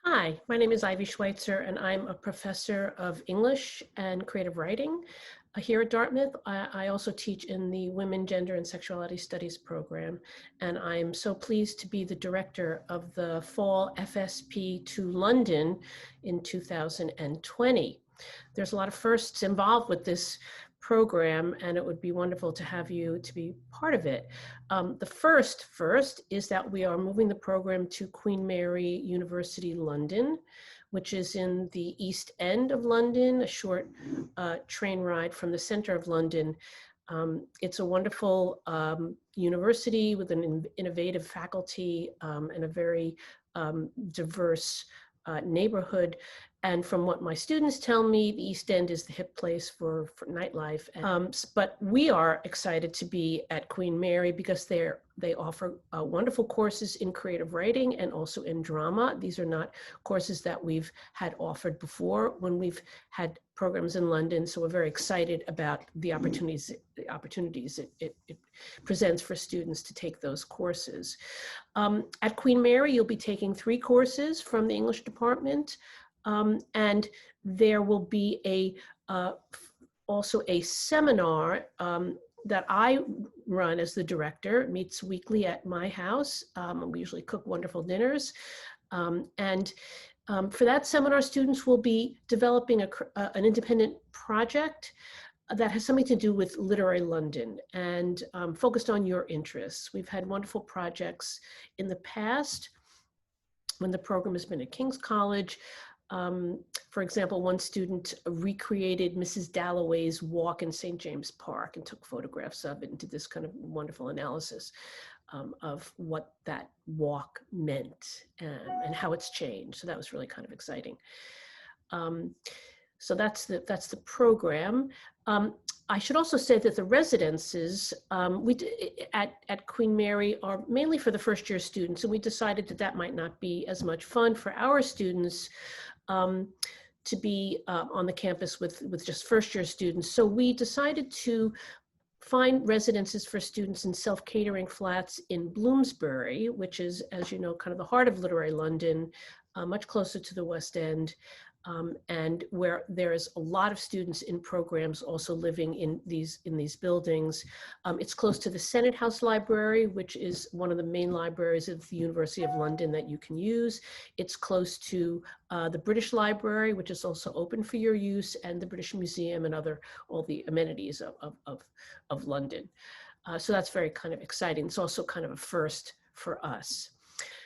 Hi, my name is Ivy Schweitzer, and I'm a professor of English and creative writing here at Dartmouth. I also teach in the Women, Gender, and Sexuality Studies program, and I'm so pleased to be the director of the Fall FSP to London in 2020. There's a lot of firsts involved with this program, and it would be wonderful to have you to be part of it. The first is that we are moving the program to Queen Mary University London, which is in the East End of London, a short train ride from the center of London. It's a wonderful university with an innovative faculty and a very diverse neighborhood. And from what my students tell me, the East End is the hip place for nightlife. But we are excited to be at Queen Mary because they offer wonderful courses in creative writing and also in drama. These are not courses that we've had offered before when we've had programs in London. So we're very excited about the opportunities it presents for students to take those courses. At Queen Mary, you'll be taking 3 courses from the English department. And there will be also a seminar that I run as the director. It meets weekly at my house. We usually cook wonderful dinners. For that seminar, students will be developing an independent project that has something to do with literary London and focused on your interests. We've had wonderful projects in the past when the program has been at King's College. For example, one student recreated Mrs. Dalloway's walk in St. James Park and took photographs of it and did this kind of wonderful analysis of what that walk meant and how it's changed. So that was really kind of exciting. So that's the program. I should also say that the residences at Queen Mary are mainly for the first year students, and we decided that that might not be as much fun for our students to be on the campus with just first year students. So we decided to find residences for students in self-catering flats in Bloomsbury, which is, as you know, kind of the heart of literary London, much closer to the West End. And where there is a lot of students in programs also living in these buildings. It's close to the Senate House Library, which is one of the main libraries of the University of London that you can use. It's close to the British Library, which is also open for your use, and the British Museum and all the amenities of London. So that's very kind of exciting. It's also kind of a first for us.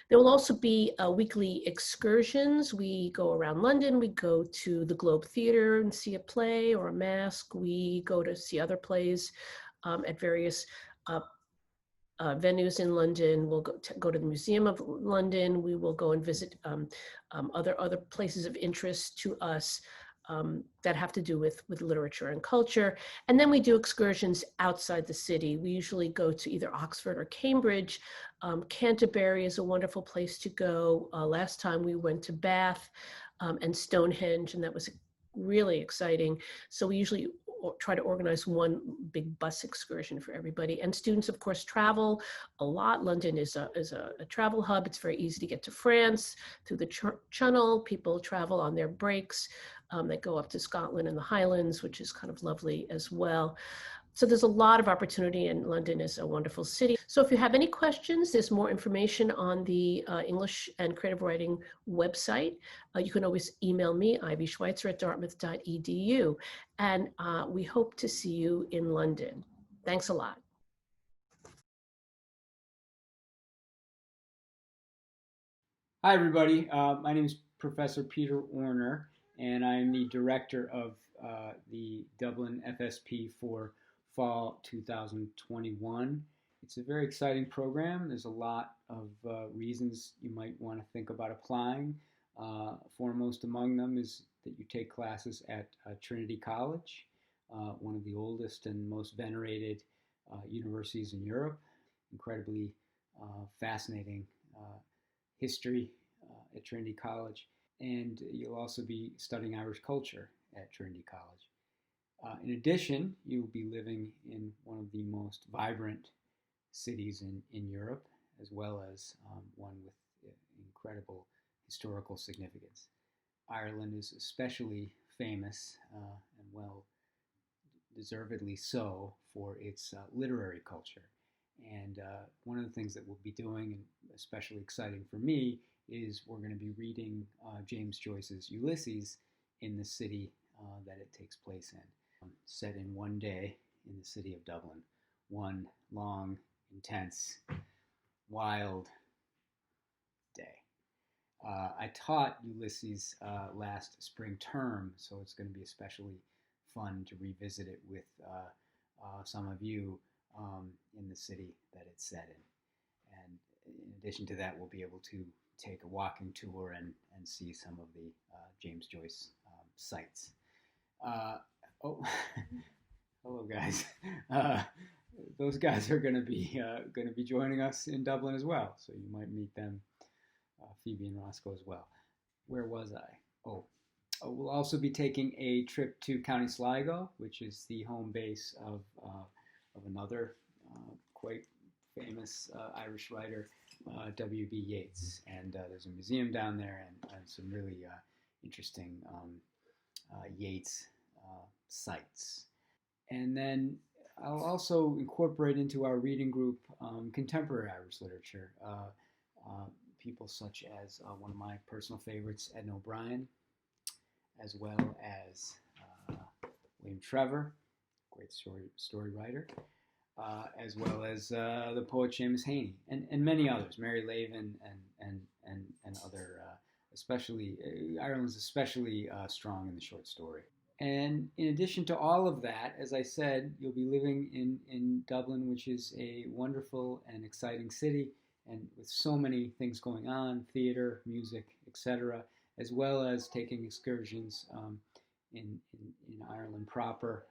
There will also be weekly excursions. We go around London. We go to the Globe Theatre and see a play or a masque. We go to see other plays at various venues in London. We'll go to the Museum of London. We will go and visit other places of interest to us that have to do with literature and culture. And then we do excursions outside the city. We usually go to either Oxford or Cambridge. Canterbury is a wonderful place to go. Last time we went to Bath and Stonehenge, and that was really exciting. So we usually try to organize one big bus excursion for everybody. And students, of course, travel a lot. London is a travel hub. It's very easy to get to France through the Channel. People travel on their breaks. They go up to Scotland and the Highlands, which is kind of lovely as well. So there's a lot of opportunity, and London is a wonderful city. So if you have any questions, there's more information on the English and Creative Writing website. You can always email me, ivyschweitzer@dartmouth.edu. And we hope to see you in London. Thanks a lot. Hi, everybody. My name is Professor Peter Orner, and I am the director of the Dublin FSP for Fall 2021. It's a very exciting program. There's a lot of reasons you might want to think about applying. Foremost among them is that you take classes at Trinity College, one of the oldest and most venerated universities in Europe. Incredibly fascinating history at Trinity College, and you'll also be studying Irish culture at Trinity College. In addition, you'll be living in one of the most vibrant cities in Europe, as well as one with incredible historical significance. Ireland is especially famous and well deservedly so for its literary culture. And one of the things that we'll be doing, and especially exciting for me, is we're going to be reading James Joyce's Ulysses in the city that it takes place in. Set in one day in the city of Dublin. One long, intense, wild day. I taught Ulysses last spring term, so it's going to be especially fun to revisit it with some of you in the city that it's set in. And in addition to that, we'll be able to take a walking tour and see some of the James Joyce sites. Oh, hello guys. Those guys are going to be joining us in Dublin as well, so you might meet them, Phoebe and Roscoe as well. Where was I? We'll also be taking a trip to County Sligo, which is the home base of another quite famous Irish writer, W.B. Yeats. And there's a museum down there and some really interesting Yeats sites. And then I'll also incorporate into our reading group contemporary Irish literature. People such as one of my personal favorites, Edna O'Brien, as well as William Trevor, great story writer, as well as the poet Seamus Heaney, and many others, Mary Lavin and other, especially Ireland's especially strong in the short story. And in addition to all of that, as I said, you'll be living in Dublin, which is a wonderful and exciting city, and with so many things going on, theater, music, etc., as well as taking excursions in Ireland proper.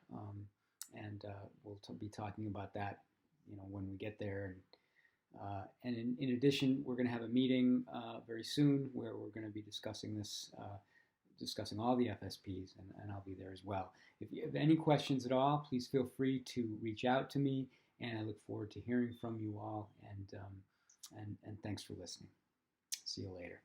And we'll be talking about that, when we get there. And in addition, we're going to have a meeting very soon where we're going to be discussing this, discussing all the FSPs, and I'll be there as well. If you have any questions at all, please feel free to reach out to me, and I look forward to hearing from you all. And thanks for listening. See you later.